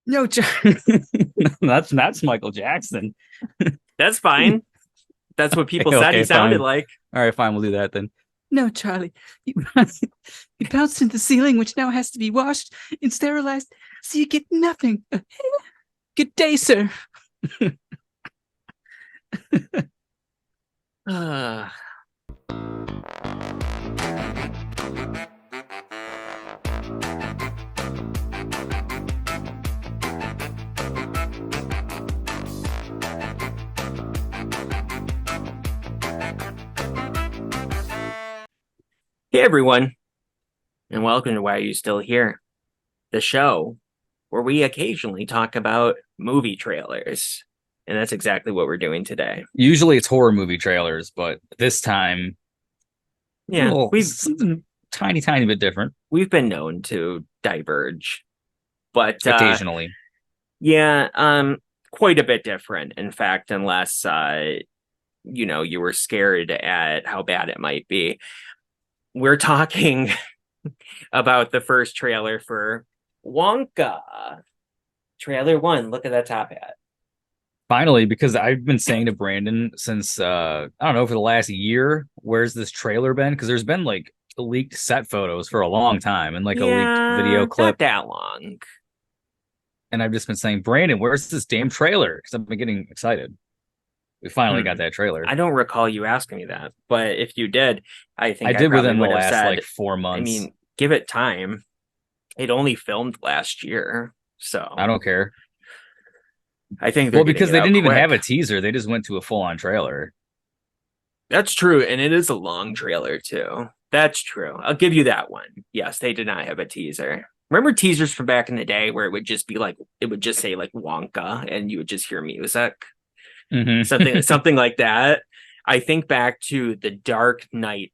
No, that's Michael Jackson. That's fine. That's what people said he Okay, sounded fine. like. All right, fine. We'll do that then. No, Charlie. You, you bounced into the ceiling, which now has to be washed and sterilized, so you get nothing. Good day, sir. Uh, hey, everyone, and welcome to Why Are You Still Here? The show where we occasionally talk about movie trailers. And that's exactly what we're doing today. Usually it's horror movie trailers, but this time, Yeah, oh, we've something tiny bit different we've been known to diverge, but occasionally. yeah, quite a bit different, in fact, unless you were scared at how bad it might be. We're talking about the first trailer for Wonka. Trailer one. Look at that top hat. Finally, because I've been saying to Brandon since I don't know for the last year, where's this trailer been? Because there's been like leaked set photos for a long time and like a leaked Yeah, video not clip. that long. And I've just been saying, Brandon, where's this damn trailer? Because I've been getting excited. We finally got that trailer. I don't recall you asking me that, but if you did, I I think I did probably within the would have last like said, four I months. mean, give it time. It only filmed last year, I so don't care. I think they're Well, getting because it they out didn't even have quick. a teaser. They just went to a full-on trailer. That's true, and it is a long trailer too. That's true. I'll give you that one. Yes, they did not have a teaser. Remember teasers from back in the day where it would just be like it would just say like Wonka and you would just hear music? Something Mm-hmm. something like that. I think back to the Dark Knight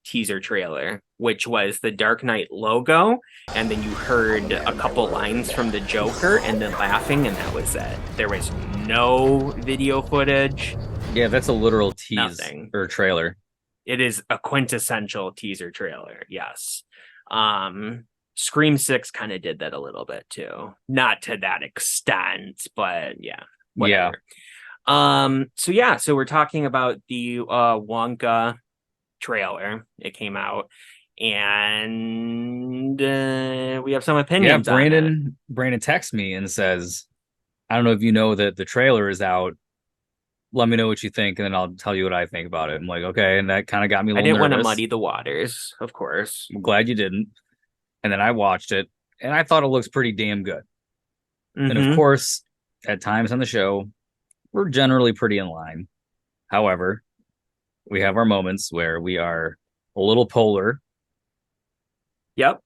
teaser trailer, which was the Dark Knight logo, and then you heard a couple lines from the Joker and then laughing, and that was it. There was no video footage, Yeah, that's a literal tease nothing. or trailer. It is a quintessential teaser trailer, yes. Um Scream 6 kind of did that a little bit too. Not to that extent, but yeah, Yeah. whatever. So yeah, so we're talking about the Wonka trailer. It came out, and we have some Yeah, opinions on it. Brandon texts me and says, I don't know if you know that the trailer is out. Let me know what you think, and then I'll tell you what I think about it. I'm like, okay, and that kind of got me a I little didn't want to nervous. muddy the waters, of course. I'm glad you didn't. And then I watched it, and I thought it looks pretty damn good. And of Mm-hmm. course, at times on the show, we're generally pretty in line. However, we have our moments where we are a little polar. Yep.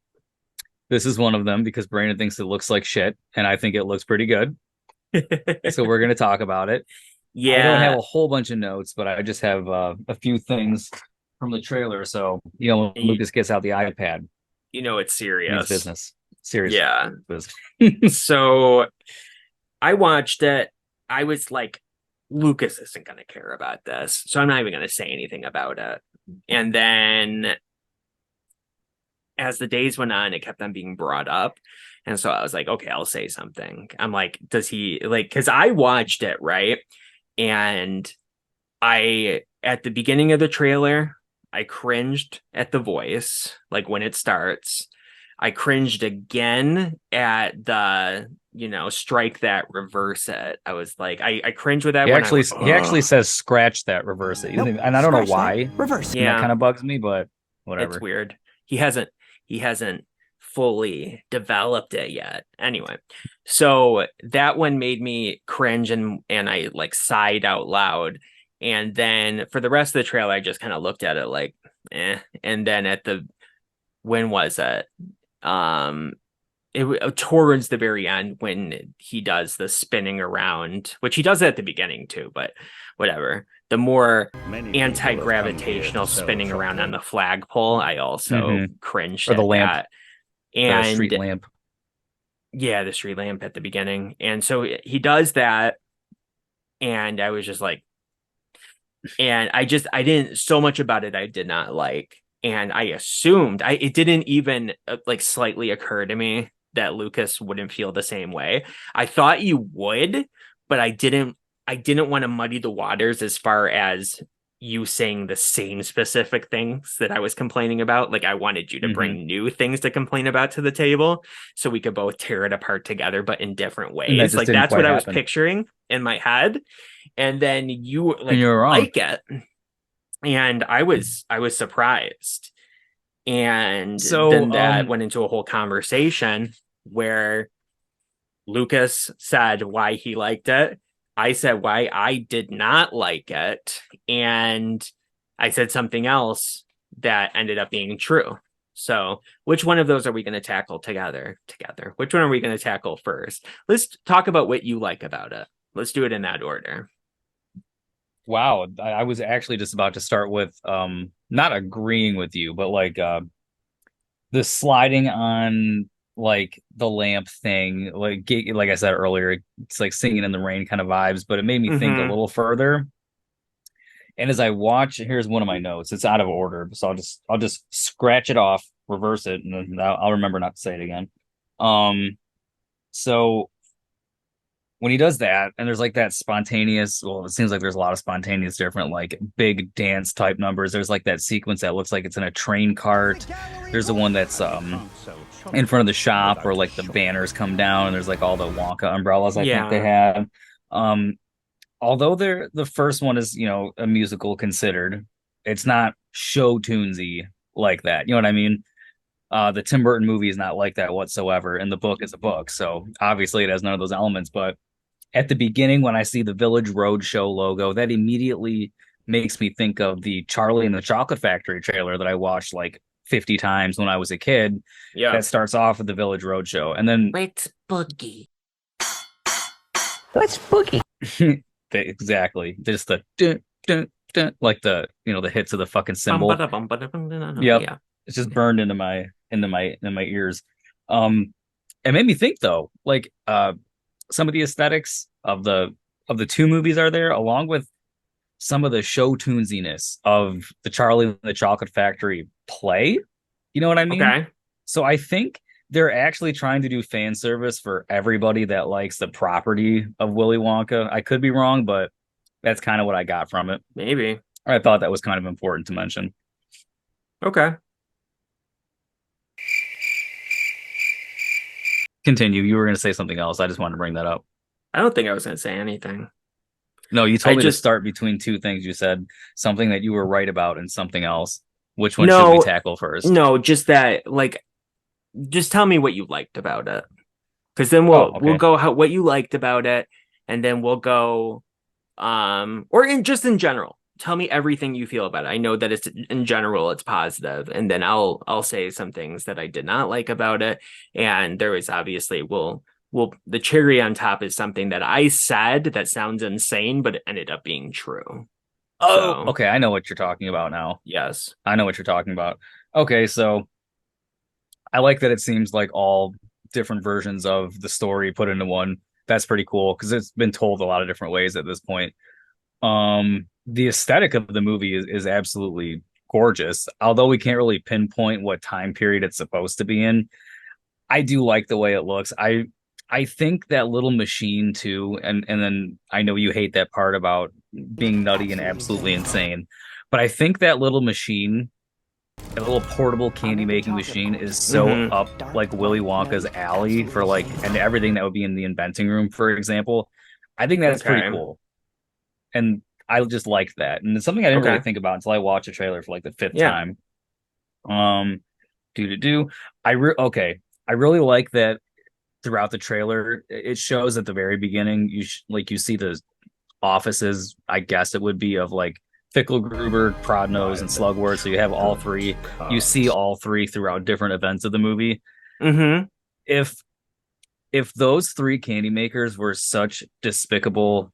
This is one of them because Brandon thinks it looks like shit, and I think it looks pretty good. So we're going to talk about it. I don't have Yeah. a whole bunch of notes, but I just have a few things from the trailer. So, when You, Lucas gets out the iPad, you know it's means serious. business. Serious Yeah. business. So I watched it. I was like, Lucas isn't going to care about this. So I'm not even going to say anything about it. And then as the days went on, it kept on being brought up. And so I was like, okay, I'll say something. I'm like, does he like, because I watched it, right? And at the beginning of the trailer, I cringed at the voice, like when it starts. I cringed again at strike that, reverse it. I was like, I cringed with that He when I actually went, he oh, actually says scratch that, reverse it. Nope, And I don't know scratch that. why. Reverse. And that yeah, kind of bugs me, but it's whatever. weird. He hasn't fully developed it yet. Anyway, so that one made me cringe and I like sighed out loud. And then for the rest of the trailer, I just kind of looked at it like, eh. And then when was it? Um, towards the very end when he does the spinning around, which he does at the beginning too, but whatever. The more anti-gravitational spinning around on the flagpole, I also Mm-hmm. cringed Or the at lamp, that. the street And lamp. yeah, the street lamp at the beginning. And so he does that, and I was just like, and I didn't so much about it I did not like. And I assumed it didn't even like slightly occur to me that Lucas wouldn't feel the same way. I thought you would, but I didn't want to muddy the waters as far as you saying the same specific things that I was complaining about. Like, I wanted you to Hmm. bring new things to complain about to the table so we could both tear it apart together, but in different And that ways. just Like, didn't that's what quite I was happen. picturing in my head. And then you And like you're wrong. like it. And I was surprised. And So, then that went into a whole conversation where Lucas said why he liked it. I said why I did not like it. And I said something else that ended up being true. So, which one of those are we going to tackle together? Together. Which one are we going to tackle first? Let's talk about what you like about it. Let's do it in that order. wow, I was actually just about to start with not agreeing with you, but like the sliding on like the lamp thing, like I said earlier, it's like singing in the rain kind of vibes, but it made me think a Mm-hmm. little further. And as I watch, here's one of my notes. It's out of order, so I'll just scratch it off, reverse it, and then I'll remember not to say it again. So when he does that, and there's like that spontaneous, well, it seems like there's a lot of spontaneous different like big dance type numbers. There's like that sequence that looks like it's in a train cart. There's the one that's in front of the shop where like the banners come down and there's like all the Wonka umbrellas I think they Yeah. have. Um, although they're the first one is, a musical considered, it's not show tunesy like that. You know what I mean? The Tim Burton movie is not like that whatsoever, and the book is a book, so obviously it has none of those elements. But at the beginning, when I see the Village Roadshow logo, that immediately makes me think of the Charlie and the Chocolate Factory trailer that I watched like 50 times when I was a kid. Yeah. That starts off with the Village Roadshow, and then Let's boogie. What's boogie? exactly just the dun, dun, dun, like the hits of the fucking Bum, cymbal. bada, bum, bada, bum, Yep, yeah. it's just burned into my ears. Um, it made me think though, like some of the aesthetics of the two movies are there, along with some of the show tunesiness of the Charlie and the Chocolate Factory play. You know what I mean? Okay. So I think they're actually trying to do fan service for everybody that likes the property of Willy Wonka. I could be wrong, but that's kind of what I got from it. Maybe. I thought that was kind of important to mention. Okay. Continue. You were going to say something else. I just wanted to bring that up. I don't think I was going to say anything. No, you I told me to just, start between two things. You said something that you were right about and something else. Which one should we no, tackle first? no, just that, like, just tell me what you liked about it. Because then Oh, we'll okay. go what you liked about it, and then we'll go, or in general. Tell me everything you feel about it. I know that it's in general it's positive, and then I'll say some things that I did not like about it. And there is obviously will the cherry on top is something that I said that sounds insane, but it ended up being true. Oh, So okay. I know what you're talking about now. yes. I know what you're talking about. Okay, so I like that it seems like all different versions of the story put into one. That's pretty cool because it's been told a lot of different ways at this point. The aesthetic of the movie is absolutely gorgeous. Although we can't really pinpoint what time period it's supposed to be in, I do like the way it looks. I think that little machine too, and then I know you hate that part about being nutty and absolutely insane, but I think that little machine, a little portable candy making machine, is so Mm-hmm. up like Willy Wonka's alley for like and everything that would be in the inventing room, for example. I think that's pretty Okay. cool. And I just liked that. And it's something I didn't really Okay. think about until I watched a trailer for like the fifth Yeah. time. Um, do to do. Okay. I really like that throughout the trailer. It shows at the very beginning, like you see the offices, I guess it would be of like Fickelgruber, Prodnose, and Slugworth. So you have all three. You see all three throughout different events of the movie. Mm-hmm. If those three candy makers were such despicable,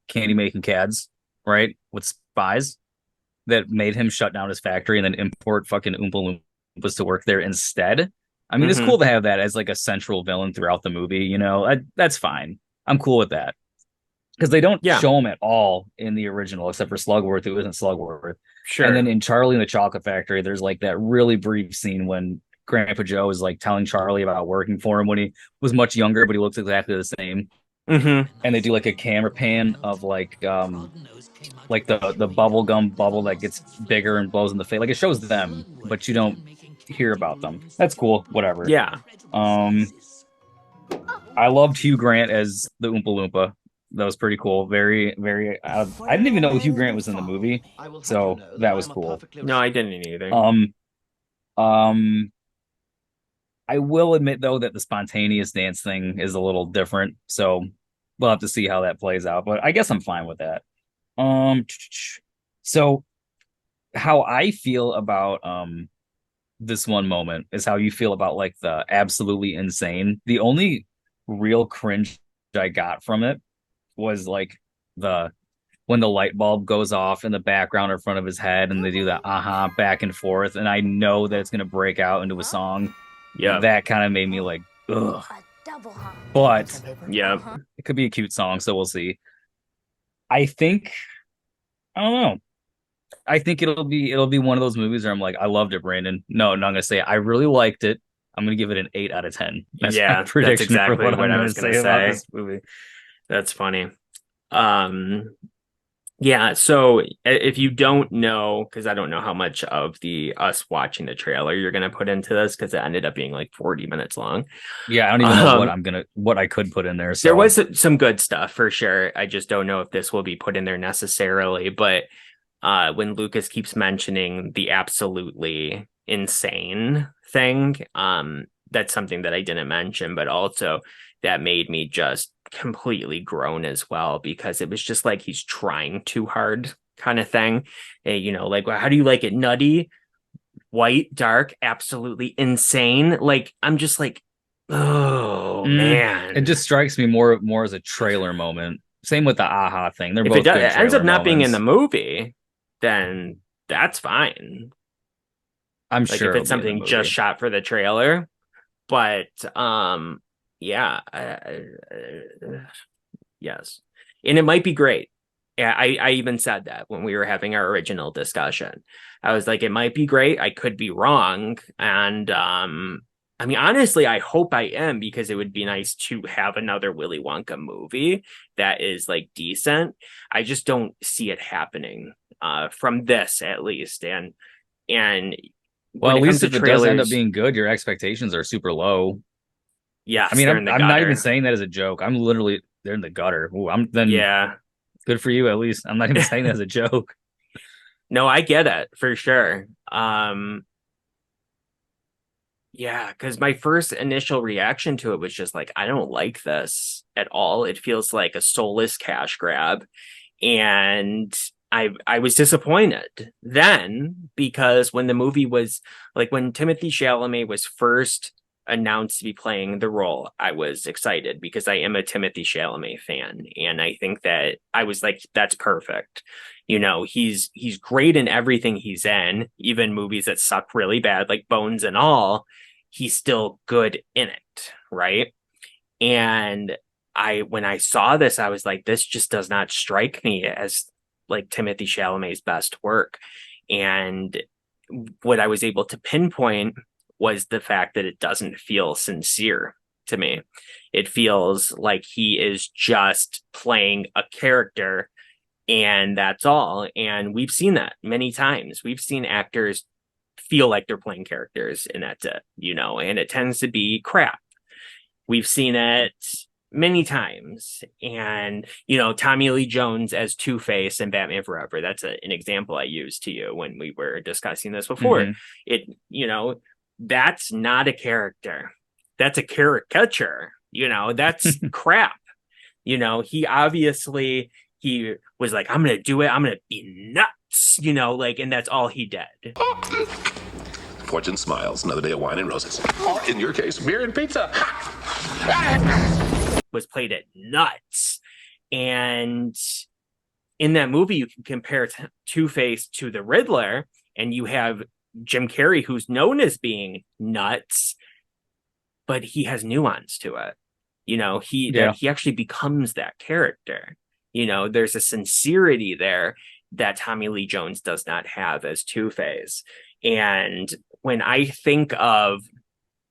candy making cads, right, with spies that made him shut down his factory and then import fucking Oompa Loompas to work there instead. I mean, it's Mm-hmm. cool to have that as like a central villain throughout the movie. That's fine. I'm cool with that because they don't Yeah. show him at all in the original, except for Slugworth, who isn't Slugworth. And then Sure. in Charlie and the Chocolate Factory, there's like that really brief scene when Grandpa Joe is like telling Charlie about working for him when he was much younger, but he looks exactly the same. Hmm. And they do like a camera pan of like the bubble gum bubble that gets bigger and blows in the face. Like it shows them, but you don't hear about them. That's cool. Whatever. Yeah. Um, I loved Hugh Grant as the Oompa Loompa. That was pretty cool. Very, very. I didn't even know Hugh Grant was in the movie, so that was cool. No, I didn't either. Um, um, I will admit though that the spontaneous dance thing is a little different, so we'll have to see how that plays out. But I guess I'm fine with that. Um, so how I feel about this one moment is how you feel about like the absolutely insane. The only real cringe I got from it was like the when the light bulb goes off in the background in front of his head and they do that back and forth, and I know that it's gonna break out into a song. Yep. That kind of made me like, ugh. But Yep. it could be a cute song, so we'll see. I think I don't know. I think it'll be one of those movies where I'm like, I loved it, Brandon. No, I'm gonna say I really liked it. I'm gonna give it an 8 out of 10. That's my Yeah, that's prediction for exactly what what I'm I gonna was gonna say about say. this movie. That's funny. Um, yeah, so if you don't know, because I don't know how much of the us watching the trailer you're gonna put into this, because it ended up being like 40 minutes long. Yeah, I don't even know Um, what I could put in there. there So was some good stuff for sure. I just don't know if this will be put in there necessarily. But when Lucas keeps mentioning the absolutely insane thing, that's something that I didn't mention, but also that made me just completely groan as well because it was just like he's trying too hard kind of thing. Like, well, how do you like it? Nutty, white, dark, absolutely insane. Like, I'm just like, oh it man. just strikes me more as a trailer moment. Same with the aha thing. They're If it both does, good it ends up trailer not being in the moments. movie, then that's fine. I'm Like if sure it'll it's be in the something just movie. shot for the trailer, but yeah, yes, and it might be great. Yeah, I even said that when we were having our original discussion. I was like, it might be great. I could be wrong, and I mean, honestly, I hope I am because it would be nice to have another Willy Wonka movie that is like decent. I just don't see it happening from this at least, and Well, when at it comes least to if it does end up trailers, being good, your expectations are super low. I yes, mean, they're in the I'm not even gutter. saying that as a joke. I'm literally they're in the gutter. Ooh, I'm then Yeah. good for you at least. I'm not even saying that as a joke. No, I get it for sure. Yeah, because my first initial reaction to it was just like, I don't like this at all. It feels like a soulless cash grab. And I was disappointed then because when the movie was like when Timothee Chalamet was first announced to be playing the role, I was excited because I am a Timothee Chalamet fan. And I think that I was like, that's perfect. He's great in everything he's in, even movies that suck really bad, like Bones and all. He's still good in it, right? And when I saw this, I was like, this just does not strike me as like Timothée Chalamet's best work. And what I was able to pinpoint was the fact that it doesn't feel sincere to me. It feels like he is just playing a character and that's all. And we've seen that many times. We've seen actors feel like they're playing characters and that's it, and it tends to be crap. We've seen it many times. And, Tommy Lee Jones as Two-Face in Batman Forever, that's an example I used to you when we were discussing this before. Hmm. That's not a character. That's a caricature. That's crap. He obviously he was like, I'm gonna do it, I'm gonna be nuts, and that's all he did. Fortune smiles, another day of wine and roses. Or in your case, beer and pizza. Was played it nuts. And in that movie, you can compare Two-Face to the Riddler, and you have Jim Carrey, who's known as being nuts, but he has nuance to it. Yeah. He actually becomes that character. There's a sincerity there that Tommy Lee Jones does not have as Two-Face. And when I think of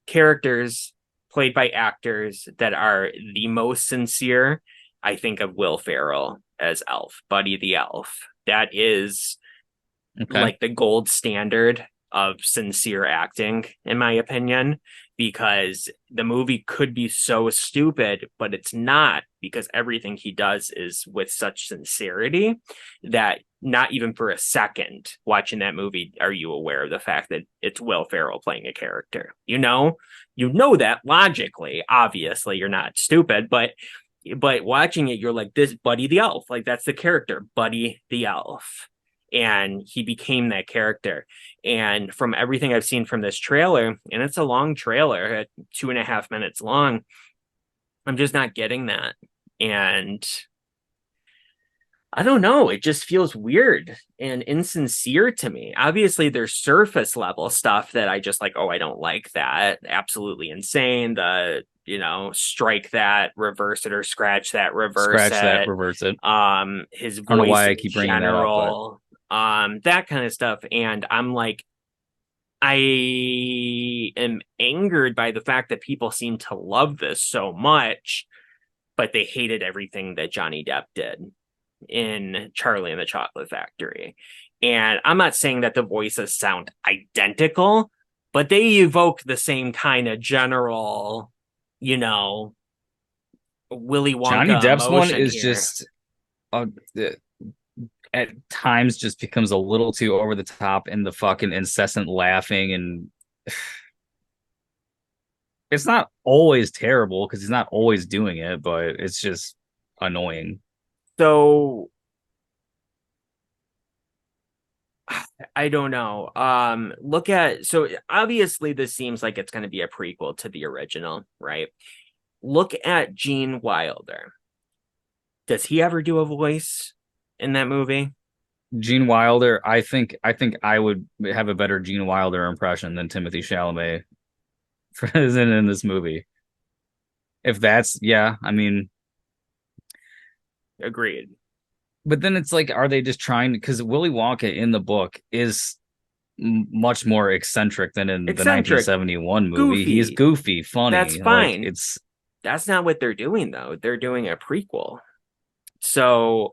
characters played by actors that are the most sincere, I think of Will Ferrell as Elf, Buddy the Elf. That is like the gold standard of sincere acting, in my opinion, because the movie could be so stupid, but it's not, because everything he does is with such sincerity that not even for a second watching that movie are you aware of the fact that it's Will Ferrell playing a character. You know that logically, obviously you're not stupid, but watching it, you're like, this Buddy the Elf, like that's the character, Buddy the Elf. And he became that character. And from everything I've seen from this trailer, and it's a long trailer at 2.5 minutes long, I'm just not getting that. And I don't know, it just feels weird and insincere to me. Obviously, there's surface level stuff that I just like, oh, I don't like that. Absolutely insane. The strike that, reverse it, or scratch that, reverse it. His voice, I don't know why I keep bringing general, that up, but that kind of stuff. And I'm like, I am angered by the fact that people seem to love this so much, but they hated everything that Johnny Depp did in Charlie and the Chocolate Factory. And I'm not saying that the voices sound identical, but they evoke the same kind of general, Willy Wonka. Johnny Depp's one is here. Just at times just becomes a little too over the top, and the fucking incessant laughing, and it's not always terrible because he's not always doing it, but it's just annoying. So I don't know. So obviously this seems like it's going to be a prequel to the original, right? Look at Gene Wilder. Does he ever do a voice in that movie? Gene Wilder, I think I would have a better Gene Wilder impression than Timothee Chalamet in this movie. If that's, yeah, I mean, agreed. But then it's like, are they just trying? Because Willy Wonka in the book is much more eccentric than in the 1971 movie. Goofy. He's goofy, funny. That's fine. Like, that's not what they're doing, though. They're doing a prequel. So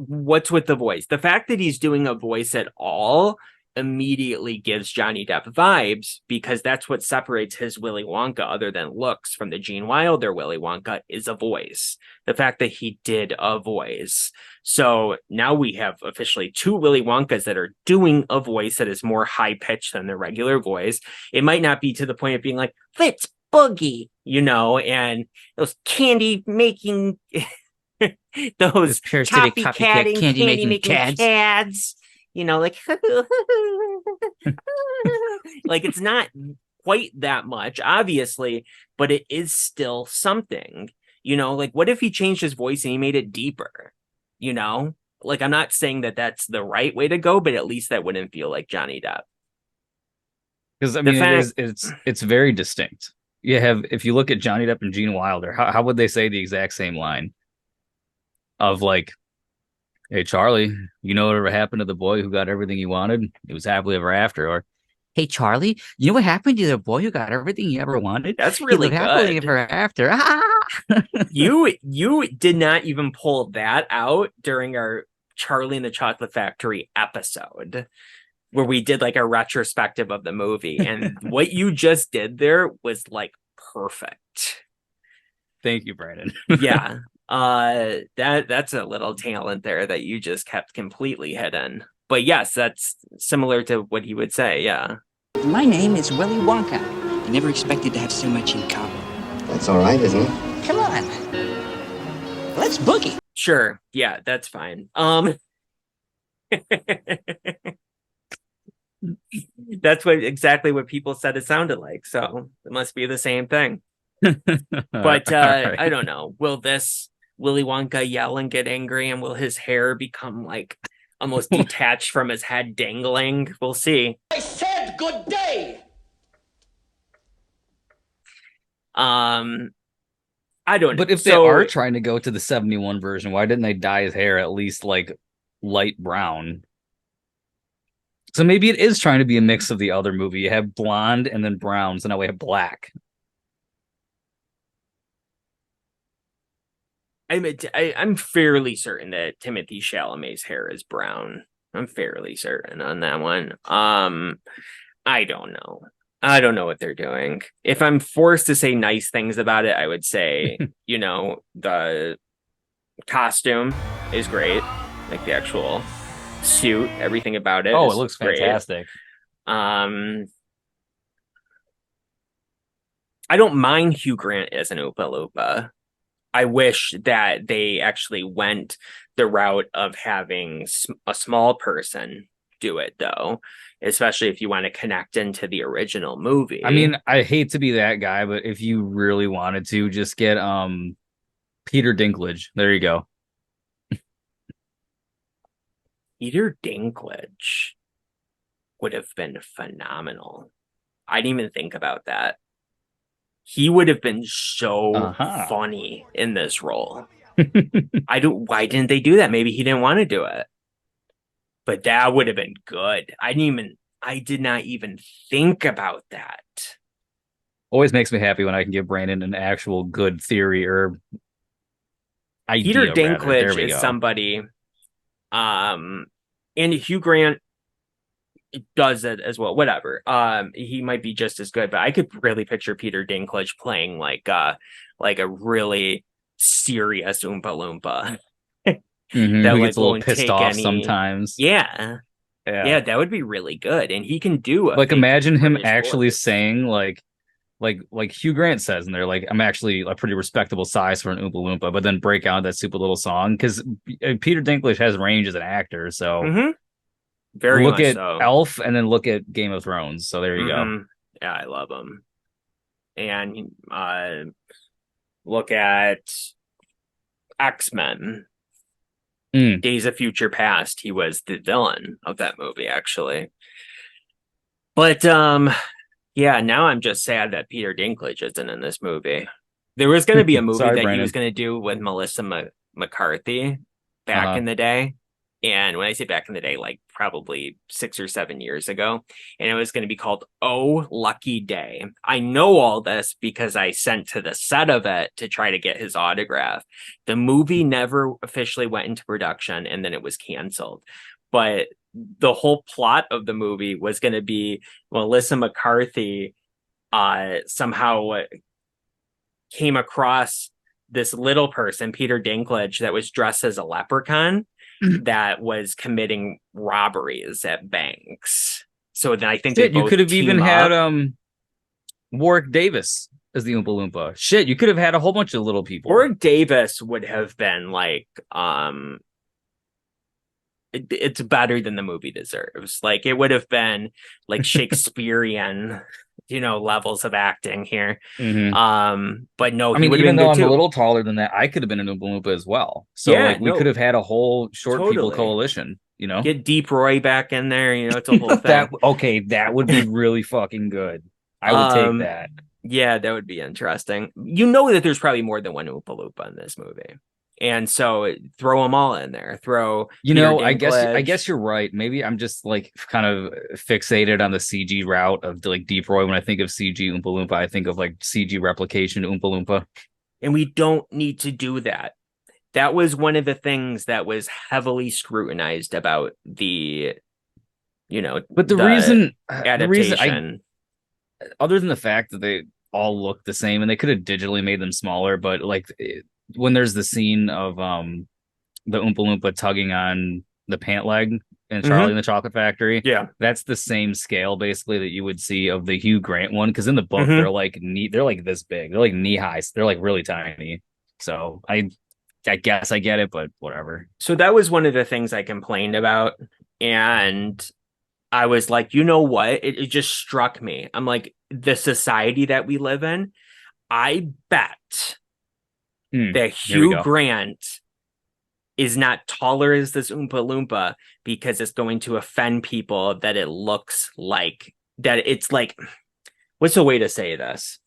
what's with the voice? The fact that he's doing a voice at all immediately gives Johnny Depp vibes, because that's what separates his Willy Wonka, other than looks, from the Gene Wilder Willy Wonka, is a voice. The fact that he did a voice. So now we have officially two Willy Wonkas that are doing a voice that is more high pitched than their regular voice. It might not be to the point of being like, let's boogie, and those candy making those copycatting candy making cads. Like like it's not quite that much, obviously, but it is still something. Like, what if he changed his voice and he made it deeper? Like, I'm not saying that that's the right way to go, but at least that wouldn't feel like Johnny Depp. Because I mean, it's very distinct. If you look at Johnny Depp and Gene Wilder, how would they say the exact same line? Of like, hey, Charlie, you know whatever happened to the boy who got everything he wanted? It was happily ever after. Or, hey, Charlie, you know what happened to the boy who got everything he ever wanted? That's really good. Happily ever after. You did not even pull that out during our Charlie and the Chocolate Factory episode, where we did like a retrospective of the movie. And what you just did there was like perfect. Thank you, Brandon. Yeah. That's a little talent there that you just kept completely hidden. But yes, that's similar to what he would say. Yeah. My name is Willy Wonka. I never expected to have so much in common. That's all right, isn't it? Come on. Let's boogie. Sure. Yeah, that's fine. That's exactly what people said it sounded like. So it must be the same thing. But right. I don't know. Will this Willy Wonka yell and get angry, and will his hair become like almost detached from his head, dangling? We'll see. I said good day. I don't know. But if they are trying to go to the 71 version, why didn't they dye his hair at least like light brown? So maybe it is trying to be a mix of the other movie. You have blonde and then brown, so now we have black. I'm fairly certain that Timothee Chalamet's hair is brown. I'm fairly certain on that one. I don't know. I don't know what they're doing. If I'm forced to say nice things about it, I would say, the costume is great. Like the actual suit, everything about it. Oh, is it looks great. fantastic. I don't mind Hugh Grant as an Oompa Loompa. I wish that they actually went the route of having a small person do it, though, especially if you want to connect into the original movie. I mean, I hate to be that guy, but if you really wanted to, just get Peter Dinklage. There you go. Peter Dinklage would have been phenomenal. I didn't even think about that. He would have been so funny in this role. Why didn't they do that? Maybe he didn't want to do it. But that would have been good. I did not even think about that. Always makes me happy when I can give Brandon an actual good theory or idea. Peter Dinklage is go. somebody, and Hugh Grant does it as well. Whatever. He might be just as good, but I could really picture Peter Dinklage playing like a really serious Oompa Loompa. That gets a little pissed off sometimes. Yeah, that would be really good, and he can do it. Like, imagine him actually saying like Hugh Grant says, and they're like, I'm actually a pretty respectable size for an Oompa Loompa, but then break out that stupid little song because Peter Dinklage has range as an actor, so. Very look much at so. Elf and then look at Game of Thrones. So there you go. Yeah, I love him. And look at X-Men. Days of Future Past. He was the villain of that movie, actually. But yeah, now I'm just sad that Peter Dinklage isn't in this movie. There was going to be a movie that Brandon. he was going to do with Melissa McCarthy back in the day. And when I say back in the day, like probably 6 or 7 years ago, and it was going to be called Oh Lucky Day. I know all this because I sent to the set of it to try to get his autograph. The movie never officially went into production, and then it was canceled. But the whole plot of the movie was going to be Melissa McCarthy somehow came across this little person, Peter Dinklage, that was dressed as a leprechaun that was committing robberies at banks. So then I think you could have even had Warwick Davis as the Oompa Loompa. Shit, you could have had a whole bunch of little people. Warwick Davis would have been like it's better than the movie deserves. Like it would have been like Shakespearean levels of acting here. But no, I mean, even though I'm a little taller than that, I could have been an Oompa Loompa as well. So we could have had a whole short people coalition, Get Deep Roy back in there, it's a whole thing. That would be really fucking good. I would take that. Yeah, that would be interesting. That there's probably more than one Oompa Loompa in this movie. And so throw them all in there. I guess you're right. Maybe I'm just like kind of fixated on the CG route of like Deep Roy. When I think of CG Oompa Loompa, I think of like CG replication Oompa Loompa. And we don't need to do that. That was one of the things that was heavily scrutinized about the, but the reason adaptation. Other than the fact that they all look the same and they could have digitally made them smaller, but like when there's the scene of the Oompa Loompa tugging on the pant leg in Charlie and the Chocolate Factory, that's the same scale basically that you would see of the Hugh Grant one, because in the book they're like this big, they're like knee high, they're like really tiny. So I guess I get it, but whatever. So that was one of the things I complained about, and I was like, you know what? It just struck me. I'm like, the society that we live in, I bet that Hugh Grant is not taller as this Oompa Loompa because it's going to offend people that it looks like that. It's like, what's the way to say this?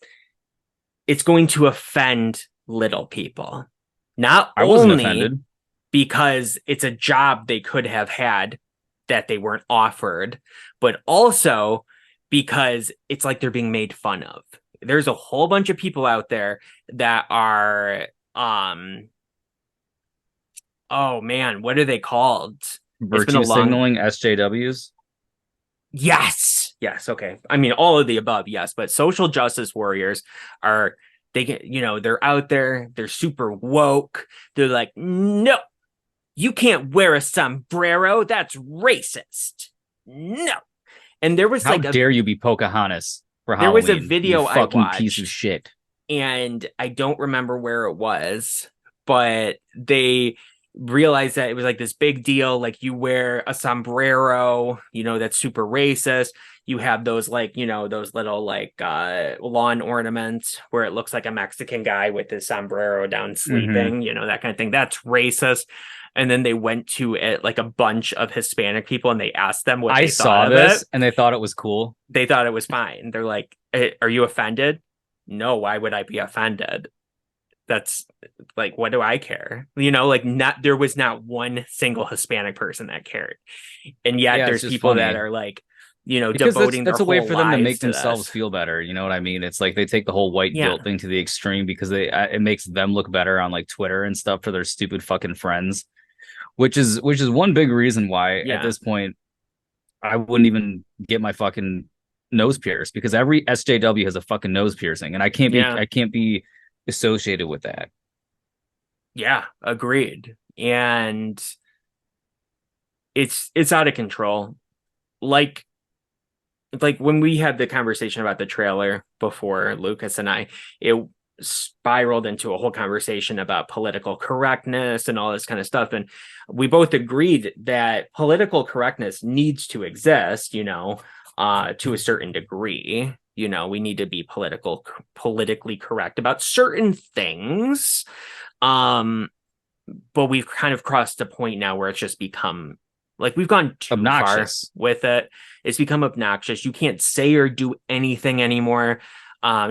It's going to offend little people. Not I wasn't only offended because it's a job they could have had that they weren't offered, but also because it's like they're being made fun of. There's a whole bunch of people out there that are oh man, what are they called? It's been a Virtue long signaling, SJWs. Yes, okay. I mean, all of the above, yes, but social justice warriors are they get, they're out there, they're super woke. They're like, no, you can't wear a sombrero. That's racist. No. And there was How like dare you be Pocahontas for there was a Halloween? You video I fucking piece of watched, shit. and I don't remember where it was, but they realized that it was like this big deal. Like, you wear a sombrero, that's super racist. You have those those little lawn ornaments where it looks like a Mexican guy with his sombrero down sleeping, that kind of thing. That's racist. And then they went to it like a bunch of Hispanic people and they asked them what I they saw thought of this it. and they thought it was cool. They thought it was fine. They're like, are you offended? No, why would I be offended? That's like, what do I care? Not there was not one single Hispanic person that cared. And yet Yeah, it's there's just people that funny. are like, Because devoting that's their a way whole for them to lives make to themselves this. feel better. You know what I mean? It's like they take the whole white Yeah. guilt thing to the extreme because it makes them look better on like Twitter and stuff for their stupid fucking friends, which is one big reason why Yeah. at this point I wouldn't even get my fucking nose pierced because every SJW has a fucking nose piercing and I can't be associated with that. Yeah, agreed. And it's out of control. Like when we had the conversation about the trailer before, Lucas and I, it spiraled into a whole conversation about political correctness and all this kind of stuff. And we both agreed that political correctness needs to exist, to a certain degree. We need to be politically correct about certain things. But we've kind of crossed a point now where it's just become like we've gone too Obnoxious. far with it. It's become obnoxious. You can't say or do anything anymore.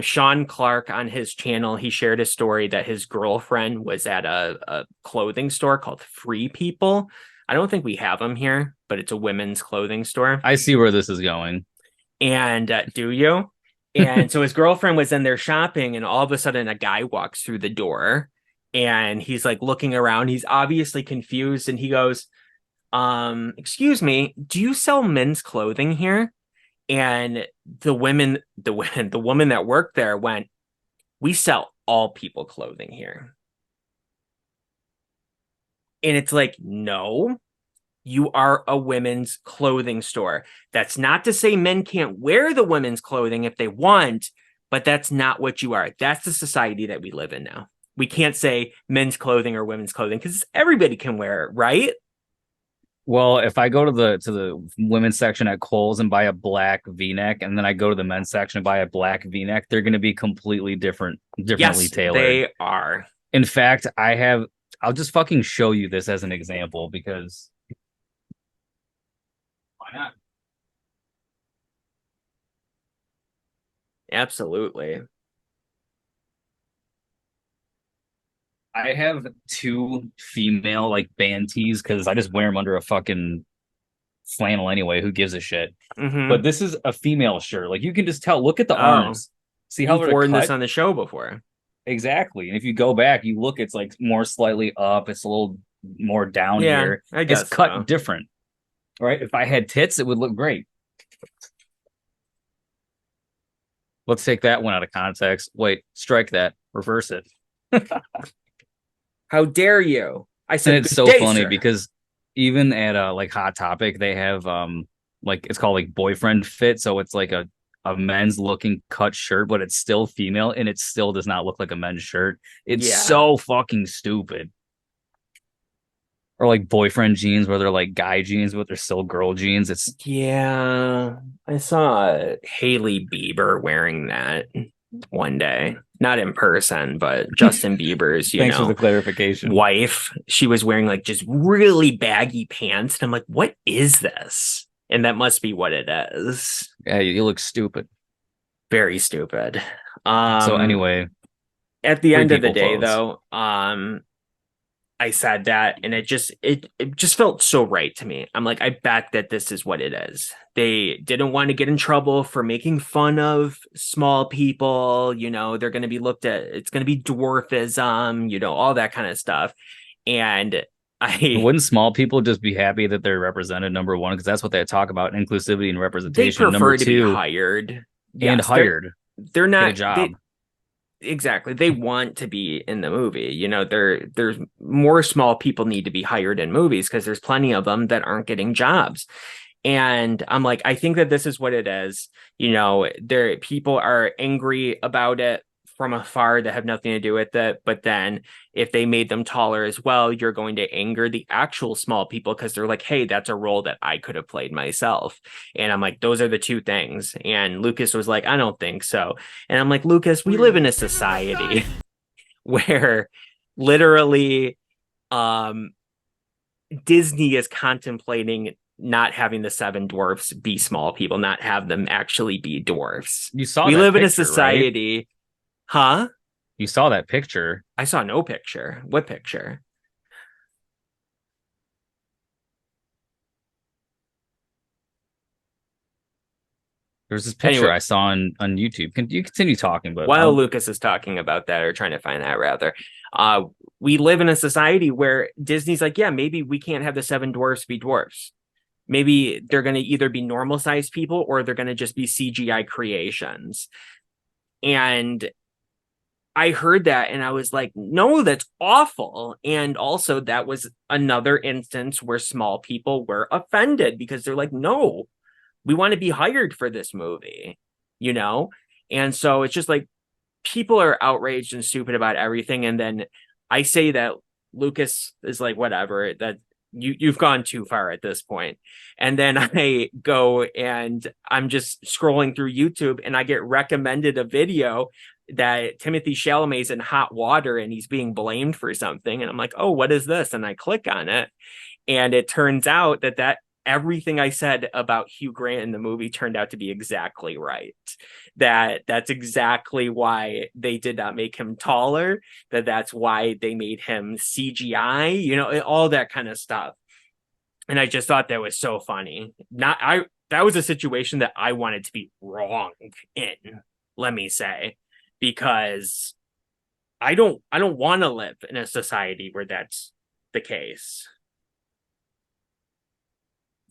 Sean Clark on his channel, he shared a story that his girlfriend was at a clothing store called Free People. I don't think we have them here, but it's a women's clothing store. I see where this is going. And do you? And so his girlfriend was in there shopping, and all of a sudden a guy walks through the door and he's like looking around. He's obviously confused and he goes, excuse me, do you sell men's clothing here? And the woman that worked there went, we sell all people clothing here. And it's like, no, you are a women's clothing store. That's not to say men can't wear the women's clothing if they want, but that's not what you are. That's the society that we live in now. We can't say men's clothing or women's clothing because everybody can wear it, right? Well, if I go to the women's section at Kohl's and buy a black V-neck, and then I go to the men's section and buy a black V-neck, they're going to be completely differently tailored. They are. In fact, I'll just fucking show you this as an example because why not? Absolutely. I have two female like band tees because I just wear them under a fucking flannel anyway. Who gives a shit? Mm-hmm. But this is a female shirt. Like you can just tell. Look at the arms. See how you've they're worn cut? this on the show before. Exactly. And if you go back, you look. It's like more slightly up. It's a little more down here. I guess it's cut so. different. Right? If I had tits, it would look great. Let's take that one out of context. Wait, strike that. Reverse it. How dare you? I said and it's so funny because even at like Hot Topic, they have like it's called like boyfriend fit. So it's like a men's looking cut shirt, but it's still female and it still does not look like a men's shirt. It's so fucking stupid. Or like boyfriend jeans where they're like guy jeans, but they're still girl jeans. It's I saw Hailey Bieber wearing that one day. Not in person, but Justin Bieber's, thanks for the clarification. Wife. She was wearing like just really baggy pants. And I'm like, what is this? And that must be what it is. Yeah, you look stupid. Very stupid. So anyway, at the end of the day, though, I said that, and it just felt so right to me. I'm like, I bet that this is what it is. They didn't want to get in trouble for making fun of small people. They're going to be looked at. It's going to be dwarfism. All that kind of stuff. And But I wouldn't small people just be happy that they're represented, number one? Because that's what they talk about, inclusivity and they representation. Number prefer to be two, hired. and Yes, hired, they're get a not job. they exactly. They want to be in the movie. There's more small people need to be hired in movies because there's plenty of them that aren't getting jobs. And I'm like, I think that this is what it is. There people are angry about it from afar that have nothing to do with it. But then if they made them taller as well, you're going to anger the actual small people because they're like, hey, that's a role that I could have played myself. And I'm like, those are the two things. And Lucas was like, I don't think so. And I'm like, Lucas, we live in a society where literally Disney is contemplating not having the seven dwarfs be small people, not have them actually be dwarfs. You saw We that live in a picture, right? society, huh? You saw that picture. I saw no picture. What picture? There's this picture Anyway, I saw on YouTube. Can you continue talking? But while Lucas is talking about that or trying to find that rather, we live in a society where Disney's like, yeah, maybe we can't have the seven dwarfs be dwarfs. Maybe they're going to either be normal sized people or they're going to just be CGI creations. And I heard that and I was like, no, that's awful. And also, that was another instance where small people were offended because they're like, no, we want to be hired for this movie, you know? And so it's just like people are outraged and stupid about everything. And then I say that Lucas is like, whatever, that you've gone too far at this point. And then I go and I'm just scrolling through YouTube and I get recommended a video that Timothee Chalamet's in hot water and he's being blamed for something. And I'm like, oh, what is this? And I click on it. And it turns out that everything I said about Hugh Grant in the movie turned out to be exactly right. That's exactly why they did not make him taller, that's why they made him CGI, all that kind of stuff. And I just thought that was so funny. That was a situation that I wanted to be wrong in, let me say, because I don't want to live in a society where that's the case.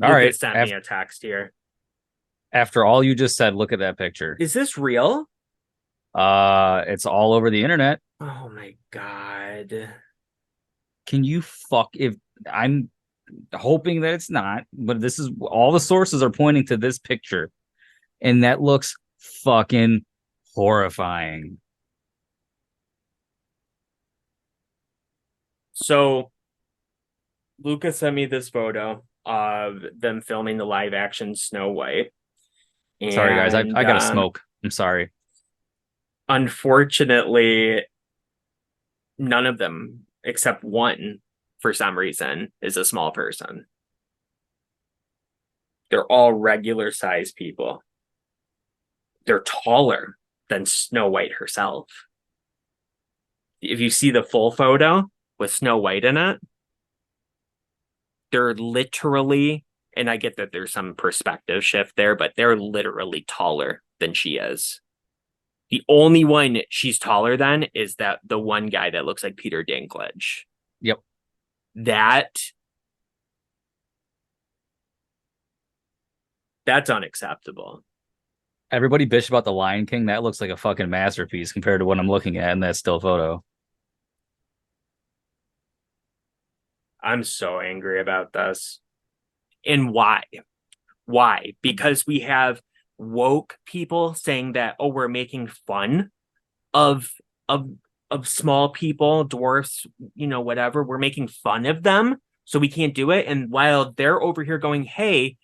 all right, Lucas sent me a text here. after all you just said, look at that picture. Is this real? It's all over the internet. Oh my god. Can you fuck if I'm hoping that it's not, but this is all the sources are pointing to this picture, and that looks fucking horrifying. So Lucas sent me this photo of them filming the live action Snow White. Sorry, guys, I gotta And smoke. I'm sorry. unfortunately, none of them, except one, for some reason, is a small person. They're all regular sized people. They're taller than Snow White herself. If you see the full photo with Snow White in it, they're literally, and I get that there's some perspective shift there, but they're literally taller than she is. The only one she's taller than is that the one guy that looks like Peter Dinklage. Yep. That's unacceptable. Everybody bitch about the Lion King. That looks like a fucking masterpiece compared to what I'm looking at in that still photo. I'm so angry about this. And why? Why? Because we have woke people saying that, oh, we're making fun of of of small people, dwarfs, whatever. We're making fun of them, so we can't do it. And while they're over here going, hey,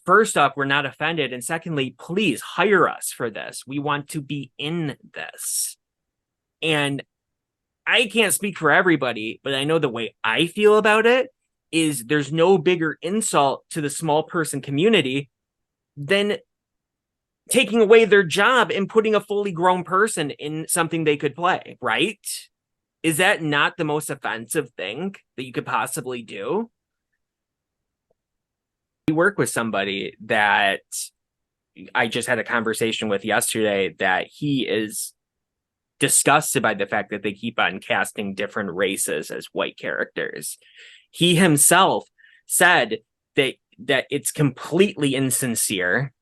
first off, we're not offended. And secondly, please hire us for this. We want to be in this. And I can't speak for everybody, but I know the way I feel about it is there's no bigger insult to the small person community than taking away their job and putting a fully grown person in something they could play, right? Is that not the most offensive thing that you could possibly do? We work with somebody that I just had a conversation with yesterday that he is disgusted by the fact that they keep on casting different races as white characters. He himself said that it's completely insincere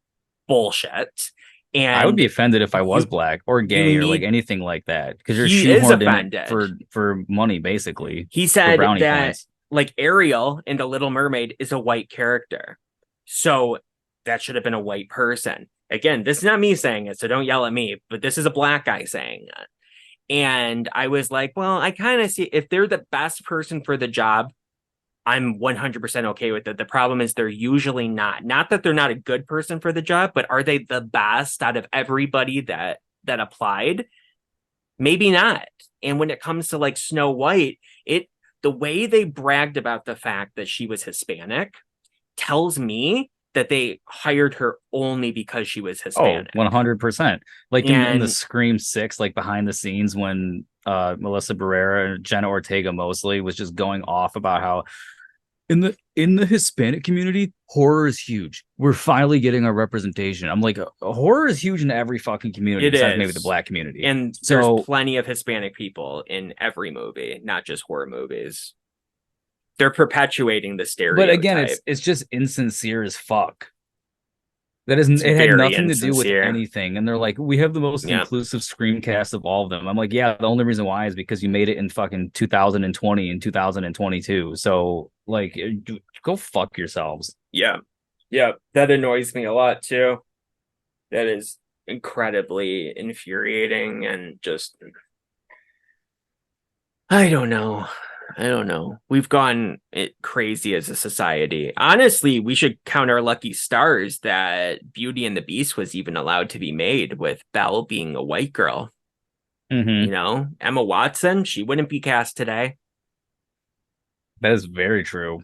bullshit. And I would be offended if I was black or gay or like anything like that, because you're shoehorned in it for money, basically. He said that points. Like Ariel in The Little Mermaid is a white character, so that should have been a white person. Again, this is not me saying it, so don't yell at me, but this is a black guy saying it. And I was like, well, I kind of see if they're the best person for the job, I'm 100% okay with it. The problem is they're usually not. Not that they're not a good person for the job, but are they the best out of everybody that applied? Maybe not. And when it comes to like Snow White, the way they bragged about the fact that she was Hispanic tells me that they hired her only because she was Hispanic. 100%. Like in the Scream 6, like behind the scenes when Melissa Barrera and Jenna Ortega Mosley was just going off about how in the Hispanic community, horror is huge. We're finally getting our representation. I'm like, horror is huge in every fucking community besides maybe the black community. And there's plenty of Hispanic people in every movie, not just horror movies. They're perpetuating the stereotype. But again, it's just insincere as fuck. It had nothing to do with anything. And they're like, we have the most inclusive screencast of all of them. I'm like, yeah, the only reason why is because you made it in fucking 2020 and 2022. So like, go fuck yourselves. Yeah. Yeah. That annoys me a lot too. That is incredibly infuriating and just, I don't know. We've gone crazy as a society. Honestly, we should count our lucky stars that Beauty and the Beast was even allowed to be made with Belle being a white girl. Mm-hmm. You know, Emma Watson, she wouldn't be cast today. That is very true.